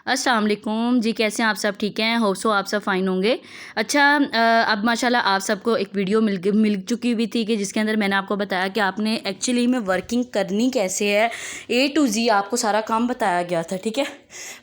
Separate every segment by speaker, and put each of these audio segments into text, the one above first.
Speaker 1: अस्सलाम वालेकुम जी, कैसे हैं आप सब? ठीक हैं? होप सो आप सब फ़ाइन होंगे। अच्छा, अब माशाल्लाह आप सबको एक वीडियो मिल चुकी हुई थी कि जिसके अंदर मैंने आपको बताया कि आपने एक्चुअली में वर्किंग करनी कैसे है, ए टू जी आपको सारा काम बताया गया था, ठीक है।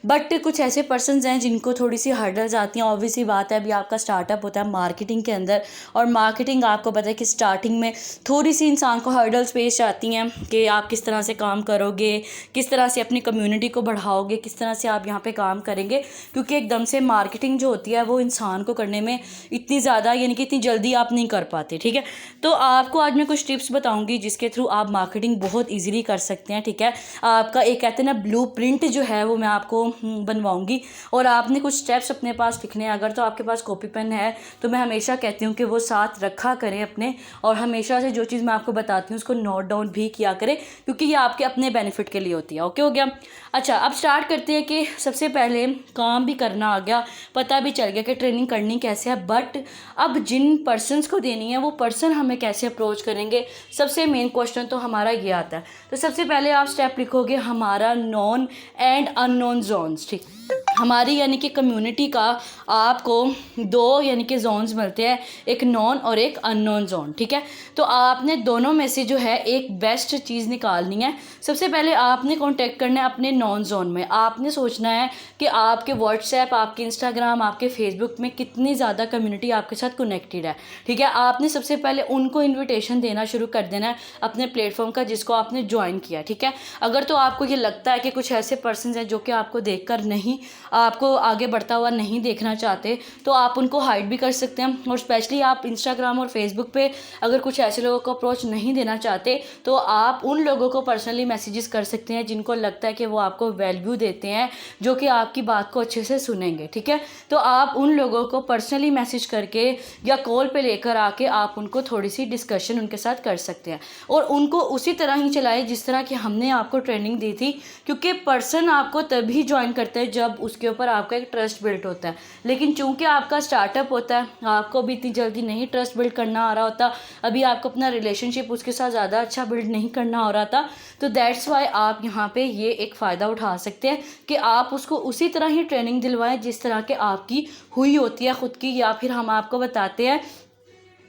Speaker 1: बट कुछ ऐसे पर्सनस हैं जिनको थोड़ी सी हर्डल्स आती हैं। ऑब्वियसली बात है, अभी आपका स्टार्टअप होता है मार्केटिंग के अंदर, और मार्केटिंग आपको पता है कि स्टार्टिंग में थोड़ी सी इंसान को हर्डल्स पेश आती हैं कि आप किस तरह से काम करोगे, किस तरह से अपनी कम्युनिटी को बढ़ाओगे, किस तरह से आप यहाँ पे काम करेंगे। क्योंकि एकदम से मार्केटिंग जो होती है वो इंसान को करने में इतनी ज़्यादा यानी कि इतनी जल्दी आप नहीं कर पाते, ठीक है। तो आपको आज मैं कुछ टिप्स बताऊंगी जिसके थ्रू आप मार्केटिंग बहुत इजीली कर सकते हैं, ठीक है। आपका एक कहते हैं ना ब्लूप्रिंट जो है वो मैं आपको बनवाऊंगी, और आपने कुछ स्टेप्स अपने पास लिखने हैं। अगर तो आपके पास कॉपी पेन है तो मैं हमेशा कहती हूँ कि वो साथ रखा करें अपने, और हमेशा से जो चीज़ मैं आपको बताती हूँ उसको नोट डाउन भी किया करें, क्योंकि ये आपके अपने बेनिफिट के लिए होती है। ओके हो गया। अच्छा, अब स्टार्ट करते हैं कि सबसे पहले काम भी करना आ गया, पता भी चल गया कि ट्रेनिंग करनी कैसे है, बट अब जिन पर्सनस को देनी है वो पर्सन हमें कैसे अप्रोच करेंगे। सबसे मेन क्वेश्चन तो हमारा ये आता है। तो सबसे पहले आप स्टेप लिखोगे हमारा नॉन एंड अननोन जोन्स, ठीक। हमारी यानी कि कम्युनिटी का आपको दो यानी कि जोन्स मिलते हैं, एक नॉन और एक अननोन जोन, ठीक है। तो आपने दोनों में से जो है एक बेस्ट चीज़ निकालनी है। सबसे पहले आपने कांटेक्ट करना है अपने नॉन जोन में। आपने सोचना है कि आपके व्हाट्सएप, आपके इंस्टाग्राम, आपके फेसबुक में कितनी ज़्यादा कम्युनिटी आपके साथ कनेक्टेड है, ठीक है। आपने सबसे पहले उनको इन्विटेशन देना शुरू कर देना है अपने प्लेटफॉर्म का जिसको आपने ज्वाइन किया, ठीक है। अगर तो आपको ये लगता है कि कुछ ऐसे पर्सन हैं जो कि आपको देखकर नहीं, आपको आगे बढ़ता हुआ नहीं देखना चाहते, तो आप उनको हाइड भी कर सकते हैं। और स्पेशली आप इंस्टाग्राम और फेसबुक पे अगर कुछ ऐसे लोगों को अप्रोच नहीं देना चाहते तो आप उन लोगों को पर्सनली मैसेजेस कर सकते हैं जिनको लगता है कि वो आपको वैल्यू देते हैं, जो कि आपकी बात को अच्छे से सुनेंगे, ठीक है। तो आप उन लोगों को पर्सनली मैसेज करके या कॉल पे लेकर आके आप उनको थोड़ी सी डिस्कशन उनके साथ कर सकते हैं, और उनको उसी तरह ही चलाए जिस तरह की हमने आपको ट्रेनिंग दी थी। क्योंकि पर्सन आपको तभी ज्वाइन करते हैं जब उसके ऊपर आपका एक ट्रस्ट बिल्ड होता है। लेकिन चूंकि आपका स्टार्टअप होता है, आपको भी इतनी जल्दी नहीं ट्रस्ट बिल्ड करना आ रहा होता, अभी आपको अपना रिलेशनशिप उसके साथ ज़्यादा अच्छा बिल्ड नहीं करना हो रहा था, तो दैट्स वाई आप यहाँ पे ये एक फ़ायदा उठा सकते हैं कि आप उसको उसी तरह ही ट्रेनिंग दिलवाएं जिस तरह के आपकी हुई होती है खुद की, या फिर हम आपको बताते हैं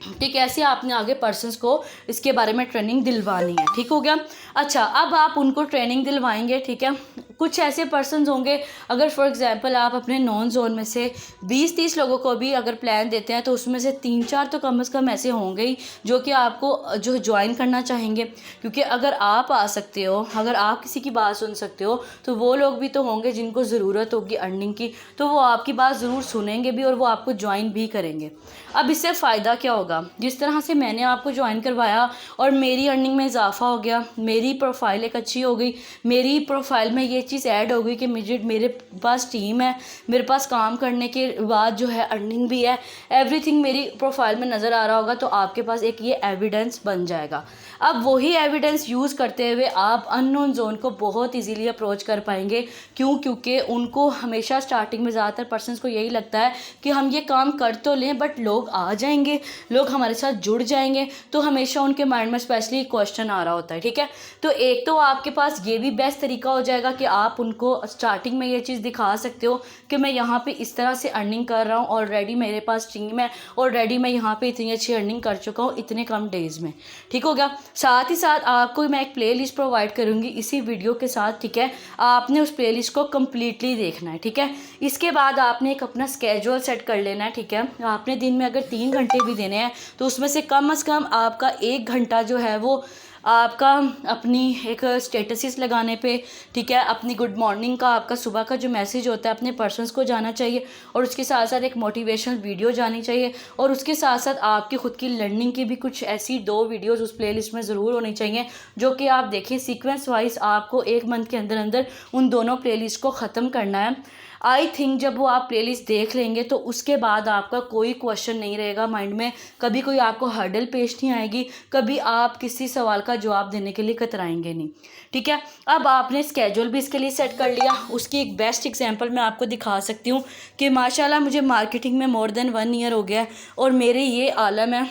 Speaker 1: कि कैसे आपने आगे पर्सन्स को इसके बारे में ट्रेनिंग दिलवानी है, ठीक हो गया। अच्छा, अब आप उनको ट्रेनिंग दिलवाएंगे, ठीक है। कुछ ऐसे पर्सन्स होंगे, अगर फॉर एग्जांपल आप अपने नॉन जोन में से 20-30 लोगों को भी अगर प्लान देते हैं तो उसमें से 3-4 तो कम से कम ऐसे होंगे ही जो कि आपको जो ज्वाइन करना चाहेंगे। क्योंकि अगर आप आ सकते हो, अगर आप किसी की बात सुन सकते हो, तो वो लोग भी तो होंगे जिनको ज़रूरत होगी अर्निंग की, तो वो आपकी बात ज़रूर सुनेंगे भी और वो आपको ज्वाइन भी करेंगे। अब इससे फ़ायदा क्या होगा, जिस तरह से मैंने आपको ज्वाइन करवाया और मेरी अर्निंग में इजाफा हो गया, मेरी प्रोफाइल एक अच्छी हो गई, मेरी प्रोफाइल में ये चीज़ ऐड हो गई कि मेरे पास टीम है, मेरे पास काम करने के बाद जो है अर्निंग भी है, एवरीथिंग मेरी प्रोफाइल में नज़र आ रहा होगा, तो आपके पास एक ये एविडेंस बन जाएगा। अब वही एविडेंस यूज़ करते हुए आप अननोन जोन को बहुत इजीली अप्रोच कर पाएंगे। क्योंकि उनको हमेशा स्टार्टिंग में ज़्यादातर पर्सन्स को यही लगता है कि हम ये काम कर तो लें बट लोग आ जाएंगे, लोग हमारे साथ जुड़ जाएंगे, तो हमेशा उनके माइंड में स्पेशली क्वेश्चन आ रहा होता है, ठीक है। तो एक तो आपके पास ये भी बेस्ट तरीका हो जाएगा कि आप उनको स्टार्टिंग में ये चीज़ दिखा सकते हो कि मैं यहाँ पे इस तरह से अर्निंग कर रहा हूँ, ऑलरेडी मेरे पास टीम है, ऑलरेडी मैं यहाँ पे इतनी अच्छी अर्निंग कर चुका हूँ इतने कम डेज़ में, ठीक हो गया। साथ ही साथ आपको मैं एक प्ले लिस्ट प्रोवाइड करूँगी इसी वीडियो के साथ, ठीक है। आपने उस प्ले लिस्ट को कम्प्लीटली देखना है, ठीक है। इसके बाद आपने एक अपना स्केड्यूल सेट कर लेना है, ठीक है। आपने दिन में अगर 3 घंटे भी देने हैं तो उसमें से कम आपका 1 घंटा जो है वो आपका अपनी एक स्टेटसेस लगाने पे, ठीक है, अपनी गुड मॉर्निंग का आपका सुबह का जो मैसेज होता है अपने पर्सन्स को जाना चाहिए, और उसके साथ साथ एक मोटिवेशनल वीडियो जानी चाहिए, और उसके साथ साथ आपकी खुद की लर्निंग की भी कुछ ऐसी 2 वीडियोस उस प्लेलिस्ट में ज़रूर होनी चाहिए, जो कि आप देखिए सीक्वेंस वाइज आपको 1 मंथ के अंदर अंदर उन दोनों प्लेलिस्ट को ख़त्म करना है। आई थिंक जब वो आप प्लेलिस्ट देख लेंगे तो उसके बाद आपका कोई क्वेश्चन नहीं रहेगा माइंड में, कभी कोई आपको हर्डल पेश नहीं आएगी, कभी आप किसी सवाल का जवाब देने के लिए कतराएंगे नहीं, ठीक है। अब आपने स्केड्यूल भी इसके लिए सेट कर लिया। उसकी एक बेस्ट एग्जांपल मैं आपको दिखा सकती हूँ कि माशाल्लाह मुझे मार्केटिंग में मोर देन 1 ईयर हो गया है और मेरे ये आलम है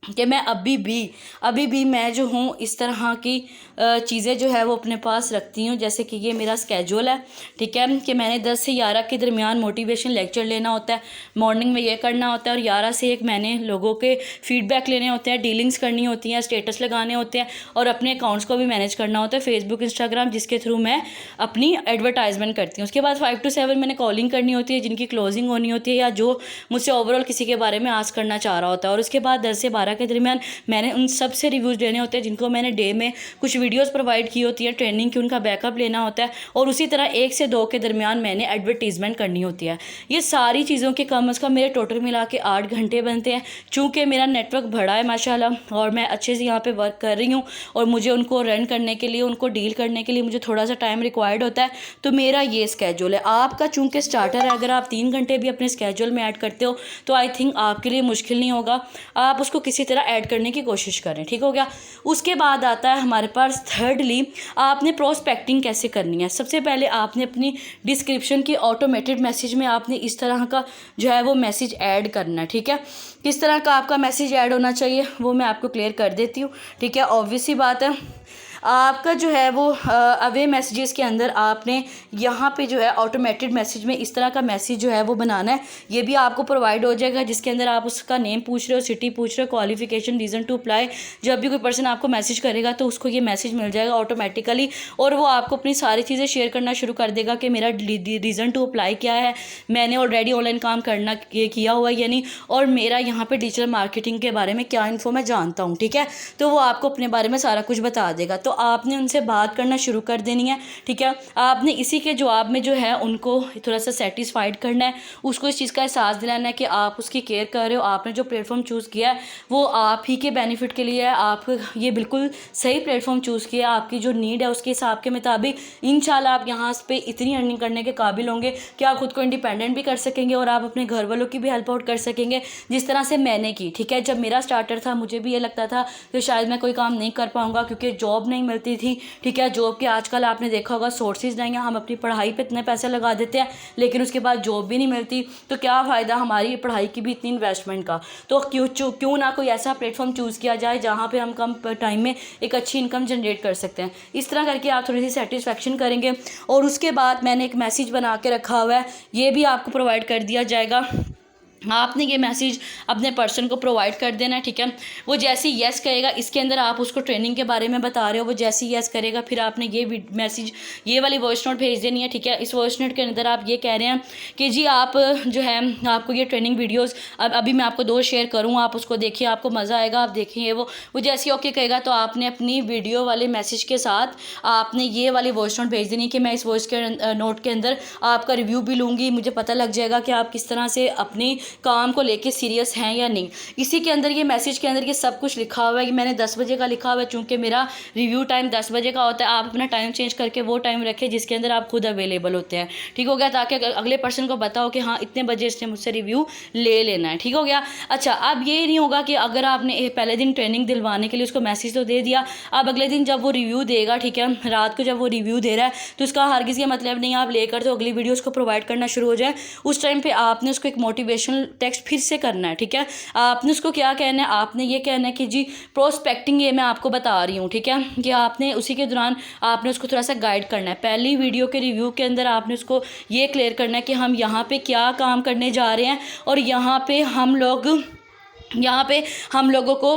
Speaker 1: कि मैं अभी भी मैं जो हूँ इस तरह की चीज़ें जो है वो अपने पास रखती हूँ। जैसे कि ये मेरा स्केड्यूल है, ठीक है, कि मैंने 10 से 11 के दरमियान मोटिवेशन लेक्चर लेना होता है, मॉर्निंग में ये करना होता है, और 11 से 1 मैंने लोगों के फीडबैक लेने होते हैं, डीलिंग्स करनी होती हैं, स्टेटस लगाने होते हैं, और अपने अकाउंट्स को भी मैनेज करना होता है, फेसबुक, इंस्टाग्राम, जिसके थ्रू मैं अपनी एडवर्टाइजमेंट करती हूँ। उसके बाद 5 to 7 मैंने कॉलिंग करनी होती है, जिनकी क्लोजिंग होनी होती है, या जो मुझसे ओवरऑल किसी के बारे में आस्क करना चाह रहा होता है। और उसके बाद 10 से 12 के दरमियान मैंने उन सब से रिव्यूज़ लेने होते हैं, जिनको मैंने डे में कुछ वीडियोस प्रोवाइड की होती है ट्रेनिंग की, उनका बैकअप लेना होता है। और उसी तरह 1 से 2 के दरमियान मैंने एडवर्टीज़मेंट करनी होती है। ये सारी चीज़ों के कम अज़ कम मेरे टोटल मिला के 8 घंटे बनते हैं। चूँकि मेरा नेटवर्क बड़ा है माशाल्लाह, और मैं अच्छे से यहाँ पे वर्क कर रही हूँ, और मुझे उनको रन करने के लिए, उनको डील करने के लिए मुझे थोड़ा सा टाइम रिक्वायर्ड होता है। तो मेरा ये स्केड्यूल है। आपका चूँकि स्टार्टर है, अगर आप 3 घंटे भी अपने स्केड्यूल में ऐड करते हो तो आई थिंक आपके लिए मुश्किल नहीं होगा। आप उसको किसी तरह ऐड करने की कोशिश करें, ठीक हो गया। उसके बाद आता है हमारे पास थर्डली, आपने प्रोस्पेक्टिंग कैसे करनी है। सबसे पहले आपने अपनी डिस्क्रिप्शन की ऑटोमेटेड मैसेज में आपने इस तरह का जो है वो मैसेज ऐड करना है, ठीक है। किस तरह का आपका मैसेज ऐड होना चाहिए वो मैं आपको क्लियर कर देती हूँ, ठीक है। ऑब्वियस सी बात है, आपका जो है वो अवे मैसेजेस के अंदर आपने यहाँ पे जो है ऑटोमेटेड मैसेज में इस तरह का मैसेज जो है वो बनाना है। ये भी आपको प्रोवाइड हो जाएगा, जिसके अंदर आप उसका नेम पूछ रहे हो, सिटी पूछ रहे हो, क्वालिफिकेशन, रीज़न टू अप्लाई। जब भी कोई पर्सन आपको मैसेज करेगा तो उसको ये मैसेज मिल जाएगा ऑटोमेटिकली, और वो आपको अपनी सारी चीज़ें शेयर करना शुरू कर देगा कि मेरा रीज़न टू अप्लाई क्या है, मैंने ऑलरेडी ऑनलाइन काम करना ये किया हुआ है या नहीं, और मेरा यहाँ पर डिजिटल मार्केटिंग के बारे में क्या इन्फो मैं जानता हूँ, ठीक है। तो वो आपको अपने बारे में सारा कुछ बता देगा। तो आपने उनसे बात करना शुरू कर देनी है, ठीक है। आपने इसी के जवाब में जो है उनको थोड़ा सा सेटिस्फाइड करना है, उसको इस चीज़ का एहसास दिलाना है कि आप उसकी केयर कर रहे हो, आपने जो प्लेटफॉर्म चूज़ किया है वो आप ही के बेनिफिट के लिए है, आप ये बिल्कुल सही प्लेटफॉर्म चूज़ किया, आपकी जो नीड है उसके हिसाब के मुताबिक इंशाल्लाह आप यहाँ पे इतनी अर्निंग करने के काबिल होंगे कि आप खुद को इंडिपेंडेंट भी कर सकेंगे, और आप अपने घर वालों की भी हेल्प आउट कर सकेंगे, जिस तरह से मैंने की, ठीक है। जब मेरा स्टार्टर था मुझे भी ये लगता था कि शायद मैं कोई काम नहीं कर पाऊँगा, क्योंकि जॉब नहीं मिलती थी, ठीक है। जॉब के आजकल आपने देखा होगा सोर्सेज नहीं है, हम अपनी पढ़ाई पे इतने पैसे लगा देते हैं लेकिन उसके बाद जॉब भी नहीं मिलती, तो क्या फ़ायदा हमारी पढ़ाई की भी इतनी इन्वेस्टमेंट का। तो क्यों ना कोई ऐसा प्लेटफॉर्म चूज़ किया जाए जहाँ पे हम कम टाइम में एक अच्छी इनकम जनरेट कर सकते हैं। इस तरह करके आप थोड़ी सी सेटिस्फेक्शन करेंगे। और उसके बाद मैंने एक मैसेज बना के रखा हुआ है, ये भी आपको प्रोवाइड कर दिया जाएगा। आपने ये मैसेज अपने पर्सन को प्रोवाइड कर देना है, ठीक है। वो जैसे ही येस करेगा, इसके अंदर आप उसको ट्रेनिंग के बारे में बता रहे हो, वो जैसे ही येस करेगा फिर आपने ये मैसेज, ये वाली वॉइस नोट भेज देनी है, ठीक है। इस वॉइस नोट के अंदर आप ये कह रहे हैं कि जी आप जो है आपको ये ट्रेनिंग वीडियोज़ अभी मैं आपको 2 शेयर करूँ, आप उसको देखिए, आपको मज़ा आएगा, आप देखेंगे। वो जैसे ही ओके कहेगा तो आपने अपनी वीडियो वाले मैसेज के साथ आपने ये वाली वॉइस नोट भेज देनी है कि मैं इस वॉइस के नोट के अंदर आपका रिव्यू भी लूँगी, मुझे पता लग जाएगा कि आप किस तरह से अपनी काम को लेके सीरियस हैं या नहीं। इसी के अंदर ये मैसेज के अंदर ये सब कुछ लिखा हुआ है कि मैंने 10 बजे का लिखा हुआ है, चूँकि मेरा रिव्यू टाइम 10 बजे का होता है। आप अपना टाइम चेंज करके वो टाइम रखें जिसके अंदर आप खुद अवेलेबल होते हैं, ठीक हो गया, ताकि अगले पर्सन को बताओ कि हाँ इतने बजे इसने मुझसे रिव्यू ले लेना है, ठीक हो गया। अच्छा, अब ये नहीं होगा कि अगर आपने पहले दिन ट्रेनिंग दिलवाने के लिए उसको मैसेज तो दे दिया, अब अगले दिन जब वो रिव्यू देगा, ठीक है, रात को जब वो रिव्यू दे रहा है तो उसका हरगिज़ ये मतलब नहीं आप लेकर तो अगली वीडियो उसको प्रोवाइड करना शुरू हो जाए। उस टाइम पर आपने उसको एक मोटिवेशनल टेक्स्ट फिर से करना है, ठीक है। आपने उसको क्या कहना है, आपने ये कहना है कि जी प्रोस्पेक्टिंग ये मैं आपको बता रही हूँ, ठीक है, कि आपने उसी के दौरान आपने उसको थोड़ा सा गाइड करना है। पहली वीडियो के रिव्यू के अंदर आपने उसको ये क्लियर करना है कि हम यहाँ पे क्या काम करने जा रहे हैं, और यहाँ पे हम लोगों को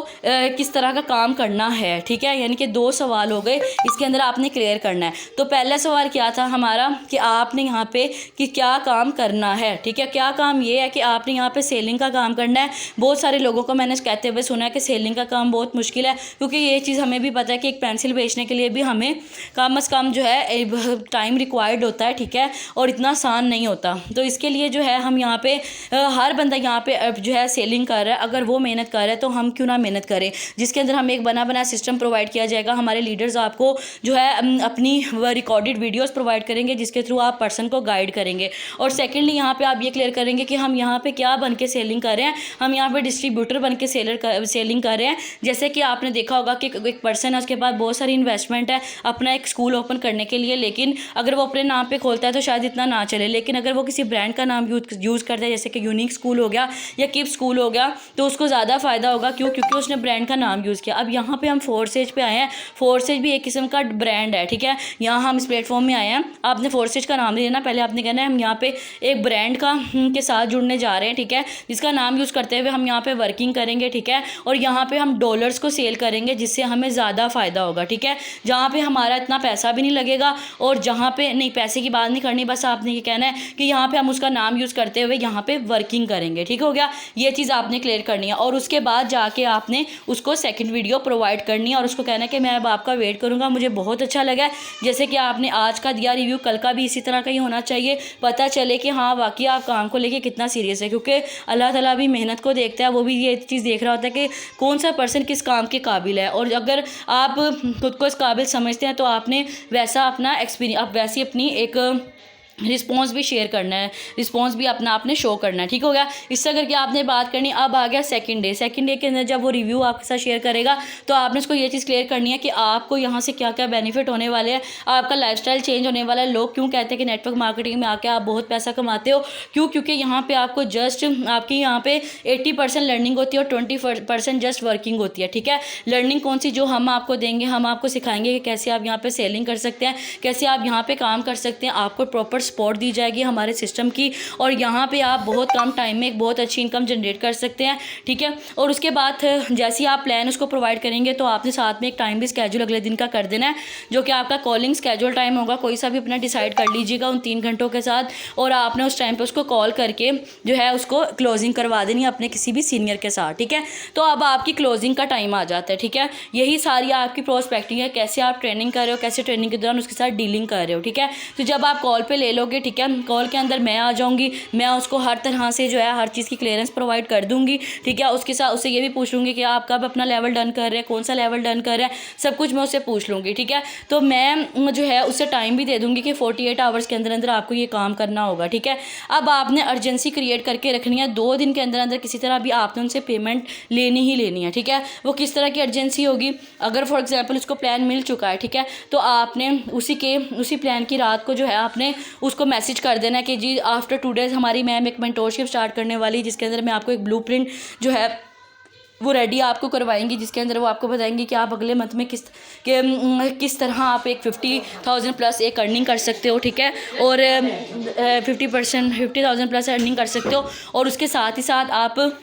Speaker 1: किस तरह का काम करना है, ठीक है। यानी कि 2 सवाल हो गए, इसके अंदर आपने क्लियर करना है। तो पहला सवाल क्या था हमारा कि आपने यहाँ पे कि क्या काम करना है, ठीक है। क्या काम ये है कि आपने यहाँ पे सेलिंग का काम करना है। बहुत सारे लोगों को मैंने कहते हुए सुना है कि सेलिंग का काम बहुत मुश्किल है, क्योंकि ये चीज़ हमें भी पता है कि एक पेंसिल बेचने के लिए भी हमें कम अज़ कम जो है टाइम रिक्वायर्ड होता है, ठीक है, और इतना आसान नहीं होता। तो इसके लिए जो है हम यहाँ पे हर बंदा यहाँ पे जो है सेलिंग कर रहा है, अगर वो मेहनत कर रहा है तो हम क्यों ना मेहनत करें, जिसके अंदर हमें एक बना सिस्टम प्रोवाइड किया जाएगा। हमारे लीडर्स आपको जो है अपनी रिकॉर्डेड वीडियोस प्रोवाइड करेंगे, जिसके थ्रू आप पर्सन को गाइड करेंगे। और सेकेंडली यहाँ पे आप ये क्लियर करेंगे कि हम यहाँ पे क्या बन के सेलिंग कर रहे हैं, हम यहाँ पे डिस्ट्रीब्यूटर बन के सेलिंग कर रहे हैं। जैसे कि आपने देखा होगा कि एक पर्सन है, उसके पास बहुत सारी इन्वेस्टमेंट है अपना एक स्कूल ओपन करने के लिए, लेकिन अगर वो अपने नाम पे खोलता है तो शायद इतना ना चले, लेकिन अगर वो किसी ब्रांड का नाम यूज़ करता है, जैसे कि यूनिक स्कूल हो गया या किप स्कूल हो गया, तो उसको ज़्यादा फ़ायदा होगा। क्यों? क्योंकि उसने ब्रांड का नाम यूज़ किया। अब यहाँ पे हम फोर्सेज पे आए हैं। फोर्सेज भी एक किस्म का ब्रांड है, ठीक है। यहाँ हम इस प्लेटफॉर्म में आए हैं। आपने फोर्सेज का नाम नहीं लेना, पहले आपने कहना है हम यहाँ पे एक ब्रांड का के साथ जुड़ने जा रहे हैं, ठीक है, जिसका नाम यूज़ करते हुए हम यहाँ पे वर्किंग करेंगे, ठीक है। और यहाँ पे हम डॉलर्स को सेल करेंगे, जिससे हमें ज़्यादा फ़ायदा होगा, ठीक है। जहाँ पे हमारा इतना पैसा भी नहीं लगेगा और जहाँ पे नहीं, पैसे की बात नहीं करनी, बस आपने ये कहना है कि यहाँ पे हम उसका नाम यूज़ करते हुए यहाँ पे वर्किंग करेंगे, ठीक हो गया। ये चीज़ आपने क्लियर करनी है और उसके बाद जाके आपने उसको सेकंड वीडियो प्रोवाइड करनी है और उसको कहना है कि मैं अब आपका वेट करूँगा। मुझे बहुत अच्छा लगा जैसे कि आपने आज का दिया रिव्यू, कल का भी इसी तरह का ही होना चाहिए, पता चले कि हाँ वाकई आप काम को लेके कितना सीरियस है। क्योंकि अल्लाह ताला भी मेहनत को देखता है, वो भी ये चीज़ देख रहा होता है कि कौन सा पर्सन किस काम के काबिल है। और अगर आप खुद को इस काबिल समझते हैं तो आपने वैसा अपना एक्सपीरियंस, आप वैसी अपनी एक रिस्पॉन्स भी शेयर करना है, रिस्पॉन्स भी अपना आपने शो करना है, ठीक हो गया। इससे करके आपने बात करनी। अब आ गया सेकंड डे। सेकंड डे के अंदर जब वो रिव्यू आपके साथ शेयर करेगा तो आपने उसको ये चीज़ क्लियर करनी है कि आपको यहाँ से क्या क्या बेनिफिट होने वाले हैं, आपका लाइफस्टाइल चेंज होने वाला है। लोग क्यों कहते हैं कि नेटवर्क मार्केटिंग में आके आप बहुत पैसा कमाते हो? क्यों? क्योंकि यहाँ पर आपको जस्ट आपकी यहाँ पे 80% लर्निंग होती है और 20% जस्ट वर्किंग होती है, ठीक है। लर्निंग कौन सी? जो हम आपको देंगे, हम आपको सिखाएंगे कि कैसे आप यहाँ पर सेलिंग कर सकते हैं, कैसे आप यहाँ पर काम कर सकते हैं। आपको प्रॉपर सपोर्ट दी जाएगी हमारे सिस्टम की और यहाँ पे आप बहुत कम टाइम में एक बहुत अच्छी इनकम जनरेट कर सकते हैं, ठीक है। और उसके बाद जैसे ही आप प्लान उसको प्रोवाइड करेंगे तो आपने साथ में एक टाइम भी स्केड्यूल अगले दिन का कर देना है, जो कि आपका कॉलिंग स्केड्यूल टाइम होगा। कोई सा भी अपना डिसाइड कर लीजिएगा उन 3 घंटों के साथ और आपने उस टाइम पर उसको कॉल करके जो है उसको क्लोजिंग करवा देनी है अपने किसी भी सीनियर के साथ, ठीक है। तो अब आपकी क्लोजिंग का टाइम आ जाता है, ठीक है। यही सारी आपकी प्रोस्पेक्टिंग है, कैसे आप ट्रेनिंग कर रहे हो, कैसे ट्रेनिंग के दौरान उसके साथ डीलिंग कर रहे हो, ठीक है। तो जब आप कॉल पे ले लोगे, ठीक है, कॉल के अंदर मैं आ जाऊंगी, मैं उसको हर तरह से जो है हर चीज़ की क्लियरेंस प्रोवाइड कर दूंगी, ठीक है। उसके साथ उससे ये भी पूछ लूँगी कि आप कब अपना लेवल डन कर रहे हैं, कौन सा लेवल डन कर रहे हैं, सब कुछ मैं उससे पूछ लूँगी, ठीक है। तो मैं जो है उससे टाइम भी दे दूँगी कि 48 आवर्स के अंदर अंदर आपको ये काम करना होगा, ठीक है। अब आपने अर्जेंसी क्रिएट करके रखनी है। 2 दिन के अंदर अंदर किसी तरह भी आपने उनसे पेमेंट लेनी ही लेनी है, ठीक है। वो किस तरह की अर्जेंसी होगी? अगर फॉर एग्जाम्पल उसको प्लान मिल चुका है, ठीक है, तो आपने उसी प्लान की रात को जो है आपने उसको मैसेज कर देना है कि जी आफ्टर 2 डेज़ हमारी मैम एक मेंटोरशिप स्टार्ट करने वाली, जिसके अंदर मैं आपको एक ब्लूप्रिंट जो है वो रेडी आपको करवाएंगी, जिसके अंदर वो आपको बताएंगे कि आप अगले मंथ में किस तरह आप एक 50,000 प्लस एक अर्निंग कर सकते हो, ठीक है। और 50,000 प्लस अर्निंग कर सकते हो। और उसके साथ ही साथ आप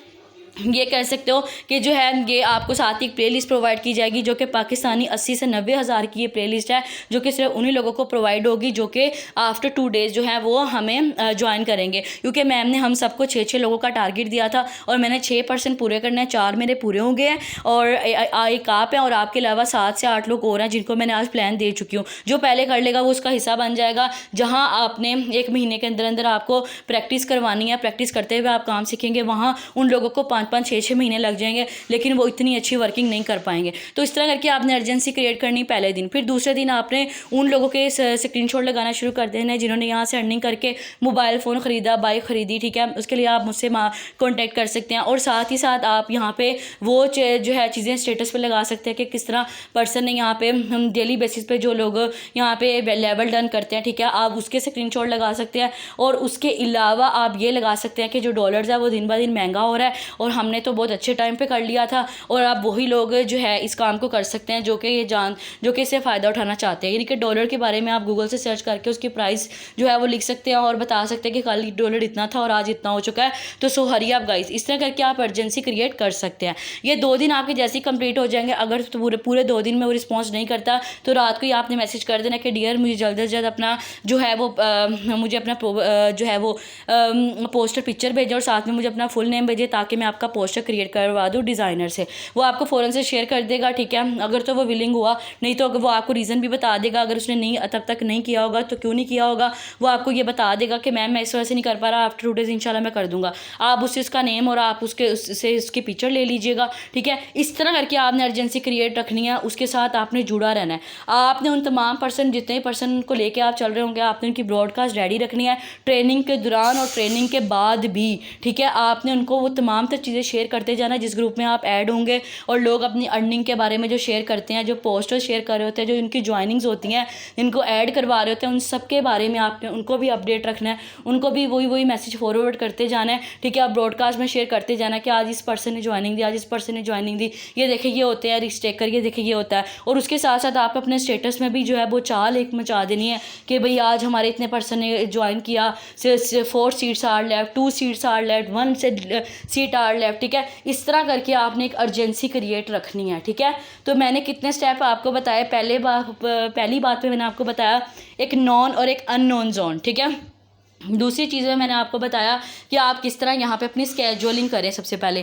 Speaker 1: ये कह सकते हो कि जो है ये आपको साथ ही एक प्लेलिस्ट प्रोवाइड की जाएगी, जो कि पाकिस्तानी 80 से 90 हज़ार की ये प्लेलिस्ट है, जो कि सिर्फ उन्हीं लोगों को प्रोवाइड होगी जो कि आफ्टर 2 डेज़ जो है वो हमें ज्वाइन करेंगे। क्योंकि मैम ने हम सबको 6 लोगों का टारगेट दिया था और मैंने 6% पूरे करने हैं, 4 मेरे पूरे हो गए हैं और एक आप हैं और आपके अलावा 7 से 8 लोग और हैं जिनको मैंने आज प्लान दे चुकी हूँ। जो पहले कर लेगा वो उसका हिस्सा बन जाएगा। जहाँ आपने 1 महीने के अंदर अंदर आपको प्रैक्टिस करवानी है, प्रैक्टिस करते हुए आप काम सीखेंगे, वहाँ उन लोगों को 5-5, 6-6 महीने लग जाएंगे, लेकिन वो इतनी अच्छी वर्किंग नहीं कर पाएंगे। तो इस तरह करके आपने अर्जेंसी क्रिएट करनी पहले दिन। फिर दूसरे दिन आपने उन लोगों के स्क्रीनशॉट लगाना शुरू कर देना है जिन्होंने यहाँ से अर्निंग करके मोबाइल फ़ोन ख़रीदा, बाइक ख़रीदी, ठीक है। उसके लिए आप मुझसे कॉन्टैक्ट कर सकते हैं। और साथ ही साथ आप यहाँ पे वो जो है चीज़ें स्टेटस पे लगा सकते हैं कि किस तरह पर्सन ने यहाँ पे हम डेली बेसिस पे जो लोग यहाँ पे लेवल डन करते हैं, ठीक है, आप उसके स्क्रीनशॉट लगा सकते हैं। और उसके अलावा आप ये लगा सकते हैं कि जो डॉलर्स है वो दिन ब दिन महंगा हो रहा है और हमने तो बहुत अच्छे टाइम पे कर लिया था और आप वही लोग जो है इस काम को कर सकते हैं जो कि इससे फ़ायदा उठाना चाहते हैं। यानी कि डॉलर के बारे में आप गूगल से सर्च करके उसकी प्राइस जो है वो लिख सकते हैं और बता सकते हैं कि कल डॉलर इतना था और आज इतना हो चुका है, तो सो हरी आप गाइस। इस तरह करके आप अर्जेंसी क्रिएट कर सकते हैं। ये 2 दिन आपके जैसे ही कंप्लीट हो जाएंगे। अगर तो पूरे 2 दिन में वो रिस्पॉन्स नहीं करता तो रात को ही आपने मैसेज कर देना कि डियर मुझे जल्द से जल्द अपना जो है वो मुझे अपना जो है वो पोस्टर पिक्चर भेजें और साथ में मुझे अपना फुल नेम भेजें ताकि मैं आपका पोस्टर क्रिएट करवा दूँ डिज़ाइनर से। वो आपको फ़ौरन से शेयर कर देगा, ठीक है। अगर तो वो विलिंग हुआ, नहीं तो वो आपको रीज़न भी बता देगा। अगर उसने नहीं तब तक नहीं किया होगा तो क्यों नहीं किया होगा वो आपको ये बता देगा कि मैम मैं इस वजह से नहीं कर पा रहा, आफ्टर 2 डेज़ इंशाल्लाह मैं कर दूंगा। आप उससे उसका नेम और आप उसकी पिक्चर ले लीजिएगा, ठीक है। इस तरह करके आपने अर्जेंसी क्रिएट रखनी है। उसके साथ आपने जुड़ा रहना है। आपने उन तमाम जितने पर्सन को लेके आप चल रहे होंगे आपने उनकी ब्रॉडकास्ट रेडी रखनी है ट्रेनिंग के दौरान और ट्रेनिंग के बाद भी, ठीक है। आपने उनको वो तमाम चीज़ें शेयर करते जाना जिस ग्रुप में आप ऐड होंगे, और लोग अपनी अर्निंग के बारे में जो शेयर करते हैं, जो पोस्टर शेयर कर रहे होते हैं, जो इनकी ज्वाइनिंग्स होती हैं, इनको ऐड करवा रहे होते हैं, उन सब के बारे में आपने उनको भी अपडेट रखना है, उनको भी वही मैसेज फॉरवर्ड करते जाना है, ठीक है। आप ब्रॉडकास्ट में शेयर करते जाना कि आज इस पर्सन ने ज्वाइनिंग दी, आज इस पर्सन ने ज्वाइनिंग दी, ये देखे ये होते हैं रिस्क टेकर, ये देखे ये होता है। और उसके साथ साथ आप अपने स्टेटस में भी जो है वो चाल एक मचा देनी है कि भाई आज हमारे इतने पर्सन ने ज्वाइन किया, 4 seats are left, 2 seats are left, 1 seat are left, ठीक है। इस तरह करके आपने एक अर्जेंसी क्रिएट रखनी है, ठीक है। तो मैंने कितने स्टेप आपको बताए, पहली बात पे मैंने आपको बताया एक नॉन और एक अननोन जोन, ठीक है। दूसरी चीज़ में मैंने आपको बताया कि आप किस तरह यहाँ पे अपनी स्केड्यूलिंग करें सबसे पहले।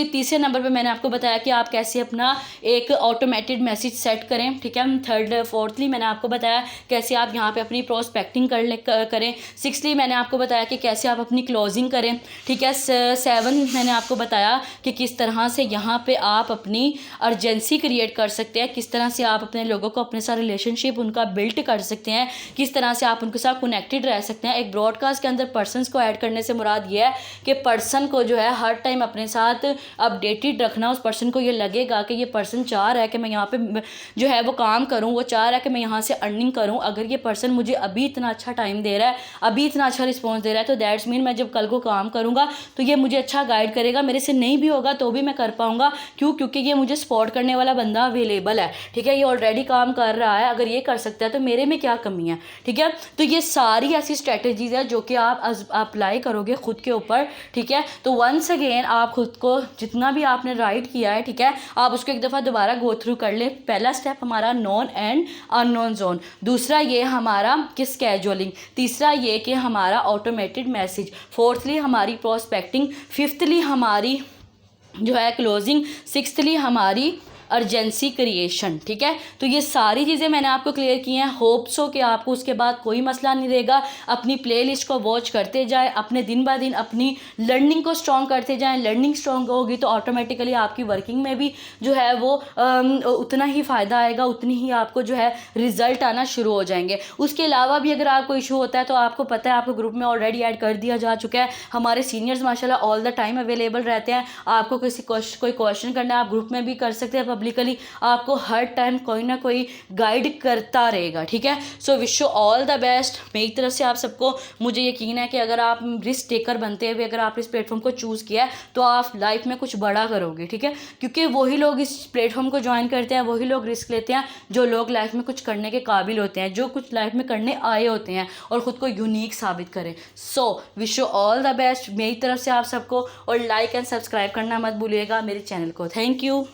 Speaker 1: तीसरे नंबर पे मैंने आपको बताया कि आप कैसे अपना एक ऑटोमेटेड मैसेज सेट करें, ठीक है। फोर्थली मैंने आपको बताया कैसे आप यहाँ पे अपनी प्रोस्पेक्टिंग करें। 6th मैंने आपको बताया कि कैसे आप अपनी क्लोजिंग करें, ठीक है। 7 मैंने आपको बताया कि किस तरह से यहाँ पे आप अपनी अर्जेंसी क्रिएट कर सकते हैं, किस तरह से आप अपने लोगों को अपने साथ रिलेशनशिप उनका बिल्ड कर सकते हैं, किस तरह से आप उनके साथ कनेक्टेड रह सकते हैं। एक ब्रॉडकास्ट के अंदर पर्सन्स को ऐड करने से मुराद ये है कि पर्सन को जो है हर टाइम अपने साथ अपडेटेड रखना। उस पर्सन को ये लगेगा कि ये पर्सन चाह रहा है कि मैं यहाँ पे जो है वो काम करूँ, वो चाह रहा है कि मैं यहाँ से अर्निंग करूँ। अगर ये पर्सन मुझे अभी इतना अच्छा टाइम दे रहा है, अभी इतना अच्छा रिस्पॉन्स दे रहा है, तो दैट्स मीन मैं जब कल को काम करूँगा तो ये मुझे अच्छा गाइड करेगा। मेरे से नहीं भी होगा तो भी मैं कर पाऊँगा, क्योंकि ये मुझे सपोर्ट करने वाला बंदा अवेलेबल है, ठीक है। ये ऑलरेडी काम कर रहा है, अगर ये कर सकता है तो मेरे में क्या कमी है, ठीक है। तो ये सारी ऐसी स्ट्रेटजीज है जो कि आप अप्लाई करोगे खुद के ऊपर, ठीक है। तो वंस अगेन आप खुद को जितना भी आपने राइट किया है, ठीक है, आप उसको एक दफ़ा दोबारा गो थ्रू कर ले। पहला स्टेप हमारा नॉन एंड अननोन जोन, दूसरा ये हमारा कि स्केड्यूलिंग, तीसरा ये कि हमारा ऑटोमेटेड मैसेज, फोर्थली हमारी प्रोस्पेक्टिंग, फिफ्थली हमारी जो है क्लोजिंग, सिक्स्थली हमारी अर्जेंसी क्रिएशन, ठीक है। तो ये सारी चीज़ें मैंने आपको क्लियर की हैं। होप सो कि आपको उसके बाद कोई मसला नहीं रहेगा। अपनी प्लेलिस्ट को वॉच करते जाएं, अपने दिन ब दिन अपनी लर्निंग को स्ट्रॉन्ग करते जाएं। लर्निंग स्ट्रॉन्ग होगी तो ऑटोमेटिकली आपकी वर्किंग में भी जो है वो उतना ही फ़ायदा आएगा, उतनी ही आपको जो है रिज़ल्ट आना शुरू हो जाएंगे। उसके अलावा भी अगर आपको इशू होता है तो आपको पता है आपको ग्रुप में ऑलरेडी ऐड कर दिया जा चुका है। हमारे सीनियर्स माशाल्लाह ऑल द टाइम अवेलेबल रहते हैं। आपको कोई क्वेश्चन करना है आप ग्रुप में भी कर सकते हैं, पब्लिकली आपको हर टाइम कोई ना कोई गाइड करता रहेगा, ठीक है। So wish you all the best मेरी तरफ से आप सबको। मुझे यकीन है कि अगर आप रिस्क टेकर बनते हुए अगर आप इस प्लेटफॉर्म को चूज़ किया है तो आप लाइफ में कुछ बड़ा करोगे, ठीक है। क्योंकि वही लोग इस प्लेटफॉर्म को ज्वाइन करते हैं, वही लोग रिस्क लेते हैं जो लोग लाइफ में कुछ करने के काबिल होते हैं, जो कुछ लाइफ में करने आए होते हैं और ख़ुद को यूनिक साबित करें। So wish you all the best मेरी तरफ से आप सबको, और लाइक एंड सब्सक्राइब करना मत भूलिएगा मेरे चैनल को। Thank you.